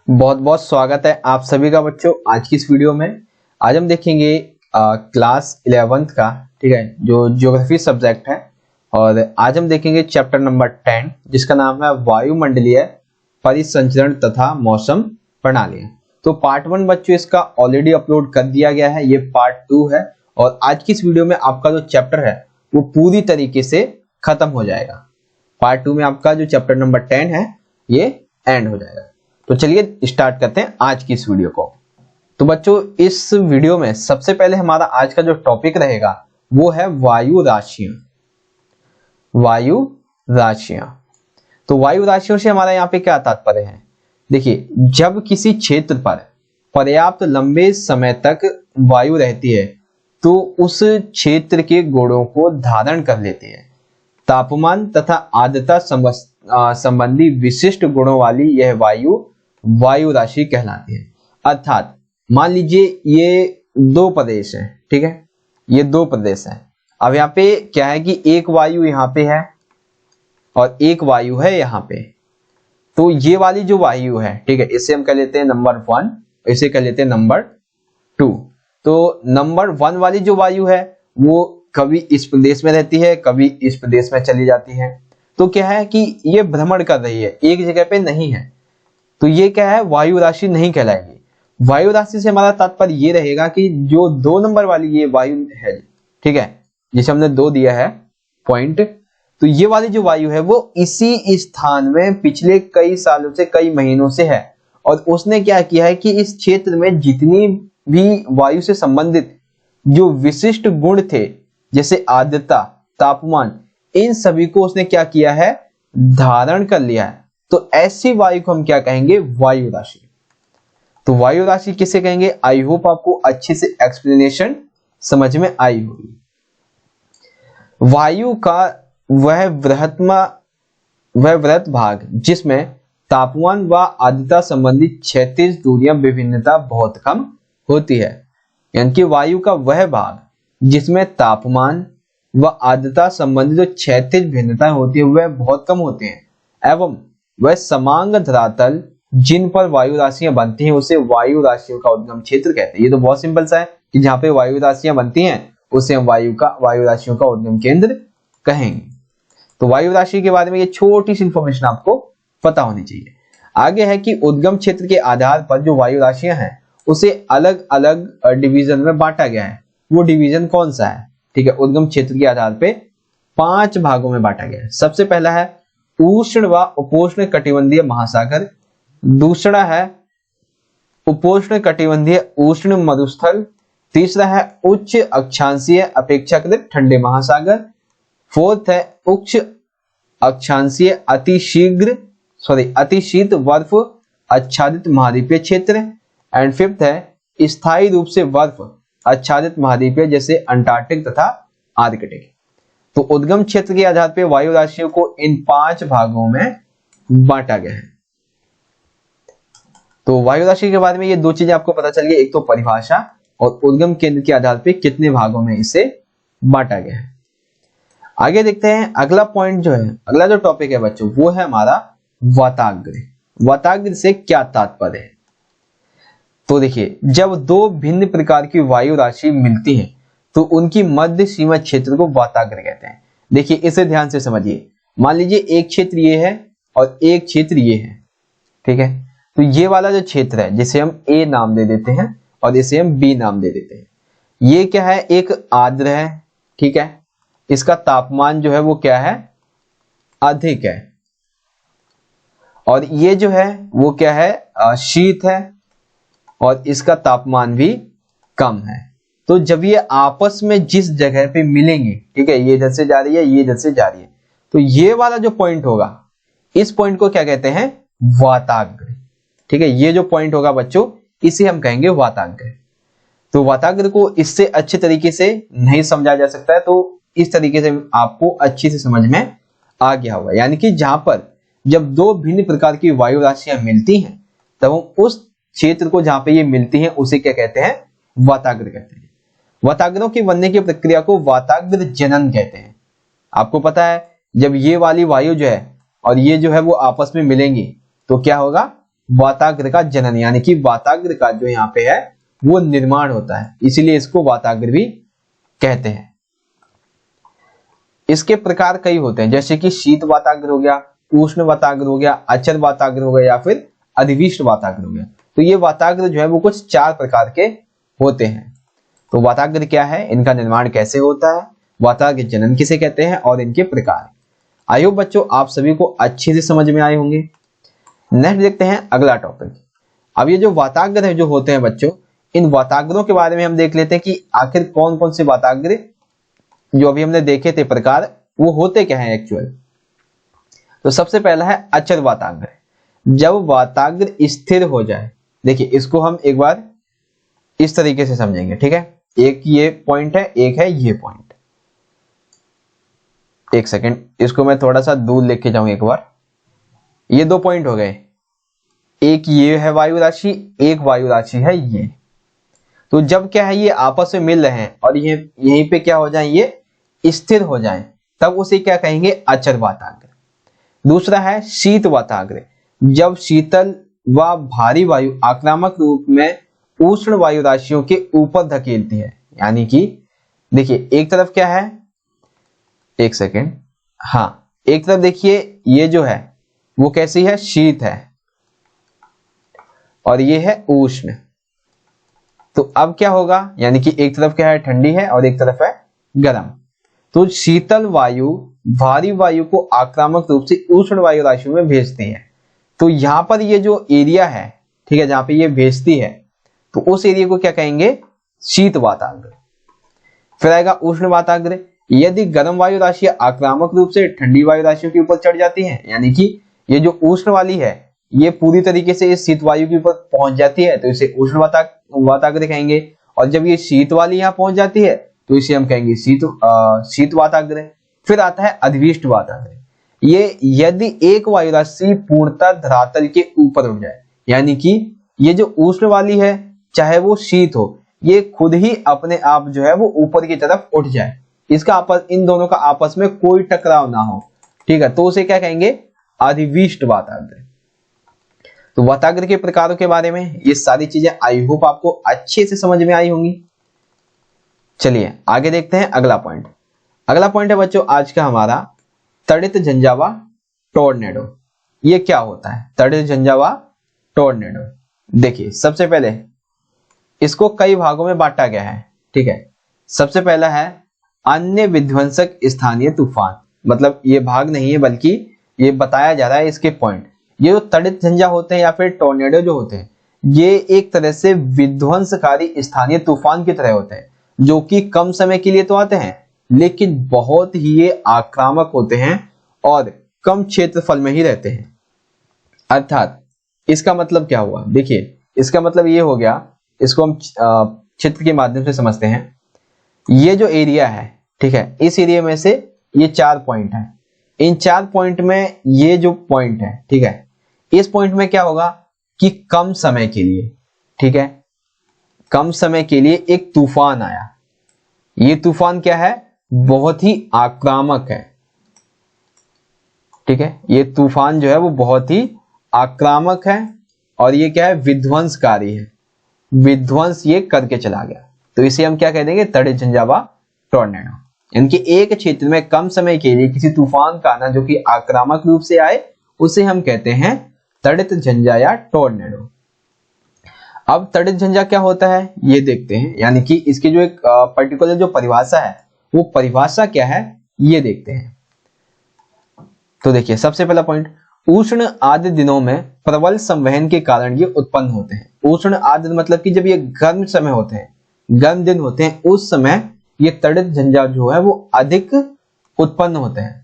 बहुत बहुत स्वागत है आप सभी का बच्चों आज की इस वीडियो में। आज हम देखेंगे क्लास 11th का, ठीक है, जो ज्योग्राफी सब्जेक्ट है। और आज हम देखेंगे चैप्टर नंबर 10 जिसका नाम है वायुमंडलीय परिसंचरण तथा मौसम प्रणाली। तो पार्ट 1 बच्चों इसका ऑलरेडी अपलोड कर दिया गया है, ये पार्ट 2 है। और आज की इस वीडियो में आपका जो चैप्टर है वो पूरी तरीके से खत्म हो जाएगा। पार्ट 2 में आपका जो चैप्टर नंबर 10 है ये एंड हो जाएगा। तो चलिए स्टार्ट करते हैं आज की इस वीडियो को। तो बच्चों इस वीडियो में सबसे पहले हमारा आज का जो टॉपिक रहेगा वो है वायु राशियां। वायु राशियां, तो वायु राशियों से हमारा यहाँ पे क्या तात्पर्य है? देखिए, जब किसी क्षेत्र पर पर्याप्त लंबे समय तक वायु रहती है तो उस क्षेत्र के गुणों को धारण कर लेती है। तापमान तथा आर्द्रता संबंधी विशिष्ट गुणों वाली यह वायु राशि कहलाती है। अर्थात मान लीजिए ये दो प्रदेश है, ठीक है, ये दो प्रदेश है। अब यहाँ पे क्या है कि एक वायु यहाँ पे है और एक वायु है यहाँ पे। तो ये वाली जो वायु है, ठीक है, इसे हम कह लेते हैं नंबर 1, इसे कह लेते हैं नंबर 2। तो नंबर 1 वाली जो वायु है वो कभी इस प्रदेश में रहती है, कभी इस प्रदेश में चली जाती है। तो क्या है कि ये भ्रमण कर रही है, एक जगह पे नहीं है। तो ये क्या है, वायु राशि नहीं कहलाएगी। वायु राशि से हमारा तात्पर्य ये रहेगा कि जो 2 नंबर वाली ये वायु है, ठीक है, जिसे हमने 2 दिया है पॉइंट, तो ये वाली जो वायु है वो इसी स्थान में पिछले कई सालों से, कई महीनों से है। और उसने क्या किया है कि इस क्षेत्र में जितनी भी वायु से संबंधित जो विशिष्ट गुण थे, जैसे आर्द्रता, तापमान, इन सभी को उसने क्या किया है, धारण कर लिया है। तो ऐसी वायु को हम क्या कहेंगे, वायु राशि। तो वायु राशि किसे कहेंगे? आई होप आपको अच्छे से एक्सप्लेनेशन समझ में आई होगी। वायु का वह वृहत भाग जिसमें तापमान व आर्द्रता संबंधी क्षैतिज दूरियां विभिन्नता बहुत कम होती है। यानी कि वायु का वह भाग जिसमें तापमान व आर्द्रता संबंधी जो क्षैतिज भिन्नताएं होती है वह बहुत कम होती हैं, एवं वह समांग धरातल जिन पर वायु राशियां बनती हैं उसे वायु राशियों का उद्गम क्षेत्र कहते हैं। ये तो बहुत सिंपल सा है कि जहां पे वायु राशियां बनती हैं उसे हम वायु राशियों का उद्गम केंद्र कहेंगे। तो वायु राशि के बारे में ये छोटी सी इंफॉर्मेशन आपको पता होनी चाहिए। आगे है कि उद्गम क्षेत्र के आधार पर जो वायु राशियां हैं उसे अलग अलग डिवीजन में बांटा गया है। वो डिवीजन कौन सा है? ठीक है, उद्गम क्षेत्र के आधार पे 5 भागों में बांटा गया है। सबसे पहला है उष्ण व उपोष्ण कटिबंधीय महासागर, दूसरा है उपोष्ण कटिबंधीय उष्ण मरुस्थल, तीसरा है उच्च अक्षांशीय अपेक्षाकृत ठंडे महासागर, फोर्थ है उच्च अक्षांशीय अतिशीत बर्फ आच्छादित महाद्वीपीय क्षेत्र, एंड फिफ्थ है स्थायी रूप से बर्फ आच्छादित महाद्वीपीय जैसे अंटार्कटिक तथा आर्कटिक। तो उद्गम क्षेत्र के आधार पर वायु राशियों को इन 5 भागों में बांटा गया है। तो वायु राशि के बारे में ये 2 चीजें आपको पता चल गई, एक तो परिभाषा और उद्गम केंद्र के आधार पर कितने भागों में इसे बांटा गया है। आगे देखते हैं अगला पॉइंट जो है, अगला जो टॉपिक है बच्चों वो है हमारा वाताग्र। वाताग्र से क्या तात्पर्य है? तो देखिए, जब 2 भिन्न प्रकार की वायु राशि मिलती हैं तो उनकी मध्य सीमा क्षेत्र को वाताग्र कहते हैं। देखिए इसे ध्यान से समझिए। मान लीजिए एक क्षेत्र ये है और एक क्षेत्र ये है, ठीक है। तो ये वाला जो क्षेत्र है जिसे हम A नाम दे देते हैं और इसे हम B नाम दे देते हैं। ये क्या है, एक आर्द्र है, ठीक है, इसका तापमान जो है वो क्या है, अधिक है। और ये जो है वो क्या है, शीत है और इसका तापमान भी कम है। तो जब ये आपस में जिस जगह पे मिलेंगे, ठीक है, ये इधर से जा रही है, ये इधर से जा रही है, तो ये वाला जो पॉइंट होगा इस पॉइंट को क्या कहते हैं, वाताग्र। ठीक है, ये जो पॉइंट होगा बच्चों इसे हम कहेंगे वाताग्र। तो वाताग्र को इससे अच्छे तरीके से नहीं समझा जा सकता है, तो इस तरीके से आपको अच्छी से समझ में आ गया होगा। यानी कि जहां पर जब 2 भिन्न प्रकार की वायु राशियां मिलती हैं तब हम उस क्षेत्र को जहां पे ये मिलती हैं उसे क्या कहते हैं, वाताग्र कहते हैं। वाताग्रों के बनने की प्रक्रिया को वाताग्र जनन कहते हैं। आपको पता है जब ये वाली वायु जो है और ये जो है वो आपस में मिलेंगी तो क्या होगा, वाताग्र का जनन, यानी कि वाताग्र का जो यहाँ पे है वो निर्माण होता है, इसीलिए इसको वाताग्र भी कहते हैं। इसके प्रकार कई होते हैं, जैसे कि शीत वाताग्र हो गया, उष्ण वाताग्र हो गया, अचल वाताग्र हो गया या फिर अधिविष्ट वाताग्र हो गया। तो ये वाताग्र जो है वो कुछ 4 प्रकार के होते हैं। तो वाताग्र क्या है, इनका निर्माण कैसे होता है, वाताग्र जनन किसे कहते हैं और इनके प्रकार। आई होप बच्चों आप सभी को अच्छे से समझ में आए होंगे। नेक्स्ट देखते हैं अगला टॉपिक। अब ये जो वाताग्र है जो होते हैं बच्चों, इन वाताग्रों के बारे में हम देख लेते हैं कि आखिर कौन कौन से वाताग्र जो अभी हमने देखे थे प्रकार वो होते क्या है एक्चुअल। तो सबसे पहला है अचल वाताग्र। जब वाताग्र स्थिर हो जाए, देखिए इसको हम एक बार इस तरीके से समझेंगे, ठीक है। एक ये पॉइंट है, एक है ये पॉइंट। एक सेकेंड, इसको मैं थोड़ा सा दूर लेके जाऊं एक बार। ये 2 पॉइंट हो गए, एक ये है वायु राशि, एक वायु राशि है ये। तो जब क्या है ये आपस में मिल रहे हैं और ये यहीं पे क्या हो जाए, ये स्थिर हो जाए, तब उसे क्या कहेंगे, अचल वाताग्र। दूसरा है शीत वाताग्र। जब शीतल व भारी वायु आक्रामक रूप में उष्ण वायु राशियों के ऊपर धकेलती है, यानी कि देखिए एक तरफ क्या है, एक सेकेंड, हाँ एक तरफ देखिए ये जो है वो कैसी है, शीत है, और ये है उष्ण। तो अब क्या होगा, यानी कि एक तरफ क्या है ठंडी है और एक तरफ है गर्म। तो शीतल वायु भारी वायु को आक्रामक रूप से उष्ण वायु राशियों में भेजती है। तो यहां पर ये जो एरिया है, ठीक है, जहां पे ये भेजती है, तो उस एरिया को क्या कहेंगे, शीत वाताग्र। फिर आएगा उष्ण वाताग्र। यदि गर्म वायु राशि आक्रामक रूप से ठंडी वायु राशियों के ऊपर चढ़ जाती है, यानी कि ये जो उष्ण वाली है ये पूरी तरीके से इस शीत वायु के ऊपर पहुंच जाती है, तो इसे उष्ण वाताग्र कहेंगे। और जब ये शीत वाली यहाँ पहुंच जाती है तो इसे हम कहेंगे शीत वाताग्र। फिर आता है अधिविष्ट वाताग्र। ये यदि एक वायु राशि पूर्णतः धरातल के ऊपर उठ जाए, यानी कि ये जो उष्ण वाली है चाहे वो शीत हो, ये खुद ही अपने आप जो है वो ऊपर की तरफ उठ जाए, इसका इन दोनों का आपस में कोई टकराव ना हो, ठीक है, तो उसे क्या कहेंगे, अधिविष्ट वाताग्र। तो वाताग्र के प्रकारों के बारे में ये सारी चीजें आई होप आपको अच्छे से समझ में आई होंगी। चलिए आगे देखते हैं अगला पॉइंट। अगला पॉइंट है बच्चों आज का हमारा तड़ित झंझावा टोर्नेडो। ये क्या होता है तड़ित झंझावा टोर्नेडो। देखिए सबसे पहले इसको कई भागों में बांटा गया है, ठीक है। सबसे पहला है अन्य विध्वंसक स्थानीय तूफान, मतलब ये भाग नहीं है बल्कि ये बताया जा रहा है इसके पॉइंट। ये जो तड़ित झंझा होते हैं या फिर टोर्नेडो जो होते हैं, ये एक तरह से विध्वंसकारी स्थानीय तूफान की तरह होते हैं, जो कि कम समय के लिए तो आते हैं लेकिन बहुत ही ये आक्रामक होते हैं और कम क्षेत्रफल में ही रहते हैं। अर्थात इसका मतलब क्या हुआ, देखिए इसका मतलब ये हो गया, इसको हम चित्र के माध्यम से समझते हैं। ये जो एरिया है, ठीक है, इस एरिया में से ये 4 पॉइंट है, इन 4 पॉइंट में ये जो पॉइंट है, ठीक है, इस पॉइंट में क्या होगा कि कम समय के लिए, ठीक है, कम समय के लिए एक तूफान आया। ये तूफान क्या है, बहुत ही आक्रामक है, ठीक है, ये तूफान जो है वो बहुत ही आक्रामक है और ये क्या है, विध्वंसकारी है, विध्वंस ये करके चला गया। तो इसे हम क्या कह देंगे, तड़ित झंझावा टोर्नेडो। इनके एक क्षेत्र में कम समय के लिए किसी तूफान का आना जो कि आक्रामक रूप से आए, उसे हम कहते हैं तड़ित झंझा या टोर्नेडो। अब तड़ित झंझा क्या होता है ये देखते हैं, यानी कि इसकी जो एक पर्टिकुलर जो परिभाषा है वो परिभाषा क्या है ये देखते हैं। तो देखिए सबसे पहला पॉइंट, उष्ण आर्द्र दिनों में प्रबल संवहन के कारण ये उत्पन्न होते हैं। उष्ण आर्द्र मतलब कि जब ये गर्म समय होते हैं, गर्म दिन होते हैं, उस समय ये तड़ित झंझा जो है वो अधिक उत्पन्न होते हैं।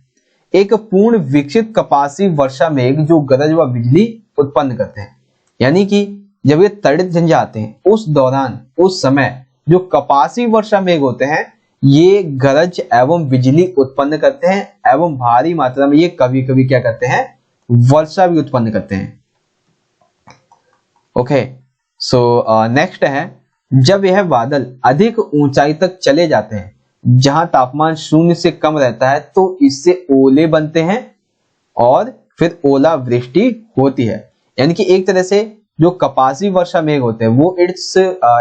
एक पूर्ण विकसित कपासी वर्षा मेघ जो गरज व बिजली उत्पन्न करते हैं, यानी कि जब ये तड़ित झंझा आते हैं उस दौरान उस समय जो कपासी वर्षा मेघ होते हैं ये गरज एवं बिजली उत्पन्न करते हैं एवं भारी मात्रा में ये कभी कभी क्या करते हैं, वर्षा भी उत्पन्न करते हैं। ओके, सो नेक्स्ट है, जब यह बादल अधिक ऊंचाई तक चले जाते हैं जहां तापमान 0 से कम रहता है तो इससे ओले बनते हैं और फिर ओलावृष्टि होती है। यानी कि एक तरह से जो कपासी वर्षा मेघ होते हैं वो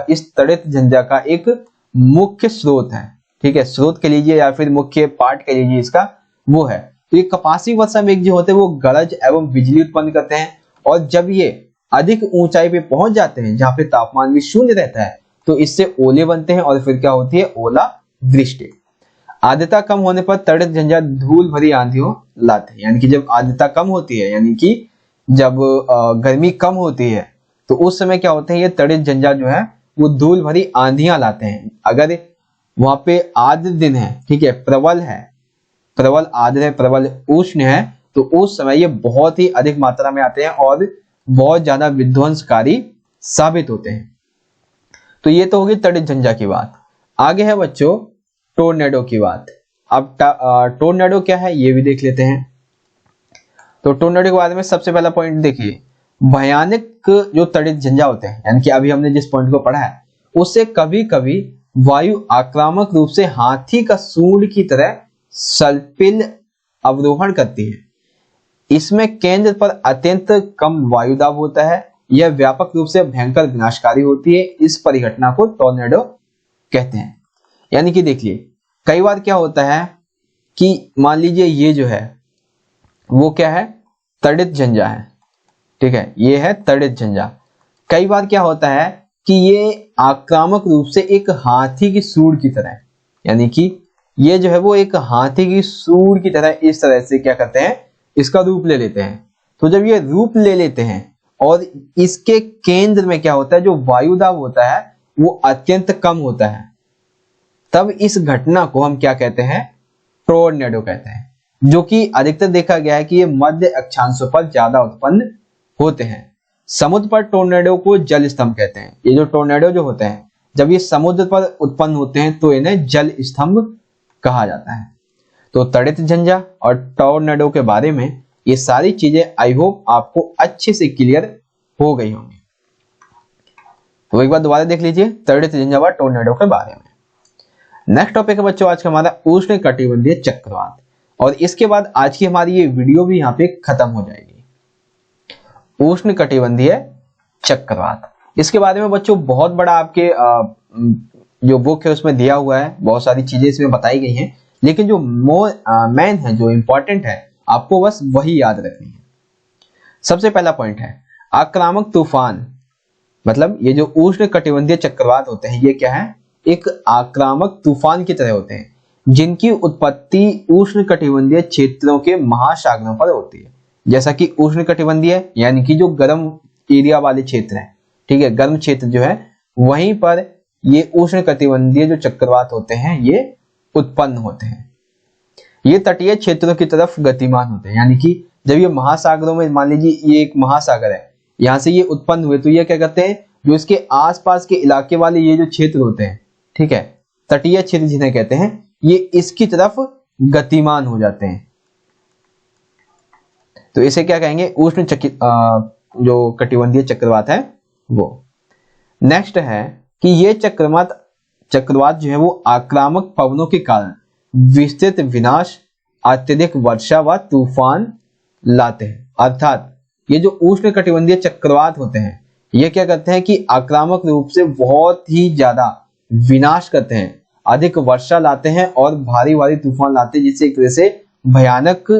इस तड़ित झंझा का एक मुख्य स्रोत है। ठीक है, स्रोत के लीजिए या फिर मुख्य पार्ट के लीजिए इसका, वो है। तो ये कपासी वर्षा मेघ जो होते हैं वो गरज एवं बिजली उत्पन्न करते हैं, और जब ये अधिक ऊंचाई पे पहुंच जाते हैं जहां पे तापमान भी शून्य रहता है तो इससे ओले बनते हैं और फिर क्या होती है, ओला वृष्टि। आर्द्रता कम होने पर तड़ित झंझा धूल भरी आंधियों लाते हैं। यानी कि जब आर्द्रता कम होती है, यानी कि जब गर्मी कम होती है तो उस समय क्या होते हैं, ये तड़ित झंझा जो है वो धूल भरी आंधियां लाते हैं। अगर वहां पे आर्द्र दिन है, ठीक है, प्रबल है, प्रबल आर्द्र है, प्रबल उष्ण है, तो उस समय ये बहुत ही अधिक मात्रा में आते हैं और बहुत ज्यादा विध्वंसकारी साबित होते हैं। तो ये तो होगी तड़ित झंझा की बात। आगे है बच्चों टोर्नेडो की बात। अब टोर्नेडो क्या है ये भी देख लेते हैं। तो टोर्नेडो के बारे में सबसे पहला पॉइंट देखिए, भयानक जो तड़ित झंझा होते हैं, यानी कि अभी हमने जिस पॉइंट को पढ़ा है उससे कभी कभी वायु आक्रामक रूप से हाथी का सूंड की तरह सल्पिल अवरोहण करती है। इसमें केंद्र पर अत्यंत कम वायुदाब होता है। यह व्यापक रूप से भयंकर विनाशकारी होती है। इस परिघटना को टोर्नेडो कहते हैं। यानी कि देखिए, कई बार क्या होता है कि मान लीजिए ये जो है वो क्या है, तड़ित झंझा है, ठीक है, ये है तड़ित झंझा। कई बार क्या होता है कि ये आक्रामक रूप से एक हाथी की सूंड की तरह, यानी कि ये जो है वो एक हाथी की सूंड की तरह इस तरह से क्या करते हैं, इसका रूप ले लेते हैं। तो जब ये रूप ले लेते हैं और इसके केंद्र में क्या होता है, जो वायुदाब होता है वो अत्यंत कम होता है, तब इस घटना को हम क्या कहते हैं, टोर्नेडो कहते हैं। जो कि अधिकतर देखा गया है कि ये मध्य अक्षांशों पर ज्यादा उत्पन्न होते हैं। समुद्र पर टोर्नेडो को जल स्तंभ कहते हैं। ये जो टोर्नेडो जो होते हैं जब ये समुद्र पर उत्पन्न होते हैं तो इन्हें जल स्तंभ कहा जाता है। तो तड़ित झंझा और टोर्नेडो के बारे में ये सारी चीजें आई होप आपको अच्छे से क्लियर हो गई होंगी। तो एक बार दोबारा देख लीजिए तड़ित झंझा व टोर्नेडो के बारे में। नेक्स्ट टॉपिक है बच्चों आज का हमारा उष्ण कटिबंधीय चक्रवात, और इसके बाद आज की हमारी ये वीडियो भी यहाँ पे खत्म हो जाएगी। उष्ण कटिबंधीय चक्रवात, इसके बारे में बच्चों बहुत बड़ा आपके जो बुक है उसमें दिया हुआ है, बहुत सारी चीजें इसमें बताई गई हैं, लेकिन जो मेन है, जो इंपॉर्टेंट है, आपको बस वही याद रखनी है। सबसे पहला पॉइंट है आक्रामक तूफान। मतलब ये जो उष्ण कटिबंधीय चक्रवात होते हैं ये क्या है, एक आक्रामक तूफान की तरह होते हैं जिनकी उत्पत्ति उष्ण कटिबंधीय क्षेत्रों के महासागरों पर होती है। जैसा कि उष्ण कटिबंधीय यानी कि जो गर्म एरिया वाले क्षेत्र हैं, ठीक है, गर्म क्षेत्र जो है वहीं पर ये उष्ण कटिबंधीय जो चक्रवात होते हैं ये उत्पन्न होते हैं। ये तटीय क्षेत्रों की तरफ गतिमान होते हैं, यानी कि जब ये महासागरों में, मान लीजिए ये एक महासागर है, यहां से ये उत्पन्न हुए तो ये क्या करते हैं, जो इसके आसपास के इलाके वाले ये जो क्षेत्र होते हैं, ठीक है, तटीय क्षेत्र जिन्हें कहते हैं, ये इसकी तरफ गतिमान हो जाते हैं। तो इसे क्या कहेंगे, उष्ण जो कटिबंधीय चक्रवात है वो। नेक्स्ट है कि ये चक्रवात जो है वो आक्रामक पवनों के कारण विस्तृत विनाश, अत्यधिक वर्षा व तूफान लाते हैं। अर्थात ये जो उष्ण कटिबंधीय चक्रवात होते हैं ये क्या करते हैं कि आक्रामक रूप से बहुत ही ज्यादा विनाश करते हैं, अधिक वर्षा लाते हैं और भारी भारी तूफान लाते हैं, जिससे एक तरह से भयानक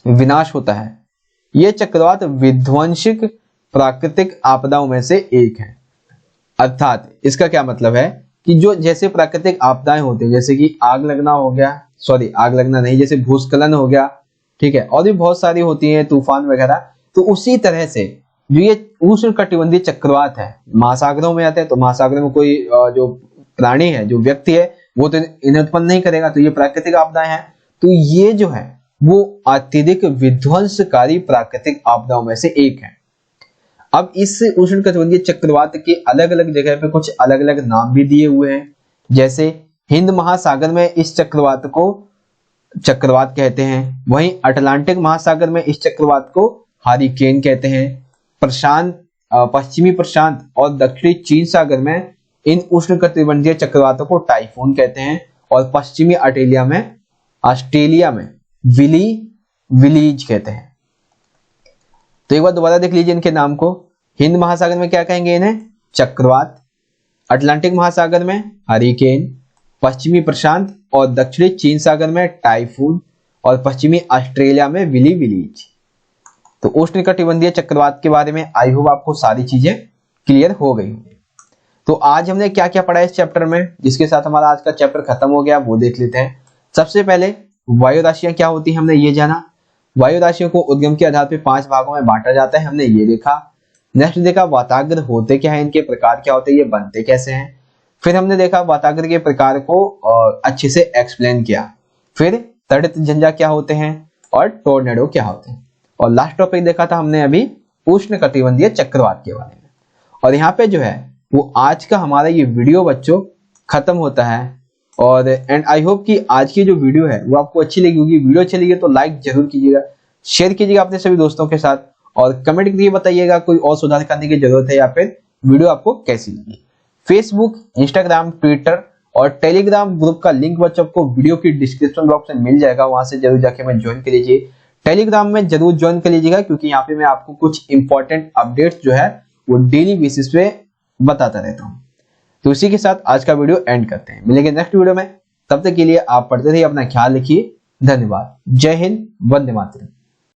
विनाश होता है। ये चक्रवात विध्वंसक प्राकृतिक आपदाओं में से एक है। अर्थात इसका क्या मतलब है कि जो जैसे प्राकृतिक आपदाएं होती हैं, जैसे कि आग लगना हो गया, सॉरी आग लगना नहीं, जैसे भूस्खलन हो गया, ठीक है, और भी बहुत सारी होती हैं, तूफान वगैरह, तो उसी तरह से जो ये उष्ण कटिबंधीय चक्रवात है महासागरों में आते हैं, तो महासागरों में कोई जो प्राणी है, जो व्यक्ति है, वो तो इन्हें उत्पन्न नहीं करेगा, तो ये प्राकृतिक आपदाएं हैं। तो ये जो है वो अत्यधिक विध्वंसकारी प्राकृतिक आपदाओं में से एक है। अब इस उष्ण कटिबंधीय चक्रवात के अलग अलग जगह पे कुछ अलग अलग नाम भी दिए हुए हैं। जैसे हिंद महासागर में इस चक्रवात को चक्रवात कहते हैं, वहीं अटलांटिक महासागर में इस चक्रवात को हारिकेन कहते हैं, पश्चिमी प्रशांत और दक्षिणी चीन सागर में इन उष्ण कटिबंधीय चक्रवातों को टाइफून कहते हैं, और पश्चिमी ऑस्ट्रेलिया में विलीज कहते हैं। तो तो एक बार दोबारा देख लीजिए इनके नाम को। हिंद महासागर में क्या कहेंगे इन्हें? चक्रवात। अटलांटिक महासागर में हरिकेन। पश्चिमी प्रशांत और दक्षिणी चीन सागर में टाइफून। और पश्चिमी ऑस्ट्रेलिया में विली विलीज। तो उष्णकटिबंधीय चक्रवात के बारे में आई होप आपको सारी चीजें क्लियर हो गई होंगी। तो आज हमने क्या क्या पढ़ा इस चैप्टर में, जिसके साथ हमारा आज का चैप्टर खत्म हो गया, वो देख लेते हैं। सबसे पहले वायु राशियां क्या होती हैं हमने ये जाना। वायु राशियों को उद्गम के आधार पर 5 भागों में बांटा जाता है, हमने ये देखा। नेक्स्ट देखा वाताग्र होते क्या है, इनके प्रकार क्या होते हैं, ये बनते कैसे हैं। फिर हमने देखा वाताग्र के प्रकार को अच्छे से एक्सप्लेन किया। फिर तड़ित झंझा क्या होते हैं और टोर्नेडो क्या होते हैं। और लास्ट टॉपिक देखा था हमने अभी उष्णकटिबंधीय चक्रवात के बारे में। और यहाँ पे जो है वो आज का हमारा ये वीडियो बच्चों खत्म होता है। और एंड आई होप कि आज की जो वीडियो है वो आपको अच्छी लगी होगी। वीडियो अच्छी लगी तो लाइक जरूर कीजिएगा, शेयर कीजिएगा अपने सभी दोस्तों के साथ, और कमेंट करके बताइएगा कोई और सुधार करने की जरूरत है या फिर वीडियो आपको कैसी लगी। फेसबुक, इंस्टाग्राम, ट्विटर और टेलीग्राम ग्रुप का लिंक बच्चों आपको वीडियो की डिस्क्रिप्शन बॉक्स में मिल जाएगा, वहां से जरूर जाके मैं ज्वाइन कर लीजिए। टेलीग्राम में जरूर ज्वाइन कर लीजिएगा, क्योंकि यहाँ पे मैं आपको कुछ इंपॉर्टेंट अपडेट्स जो है वो डेली बेसिस पे बताता रहता हूँ। तो इसी के साथ आज का वीडियो एंड करते हैं, मिलेंगे नेक्स्ट वीडियो में। तब तक के लिए आप पढ़ते रहिए, अपना ख्याल रखिए। धन्यवाद। जय हिंद, वंदे मातरम।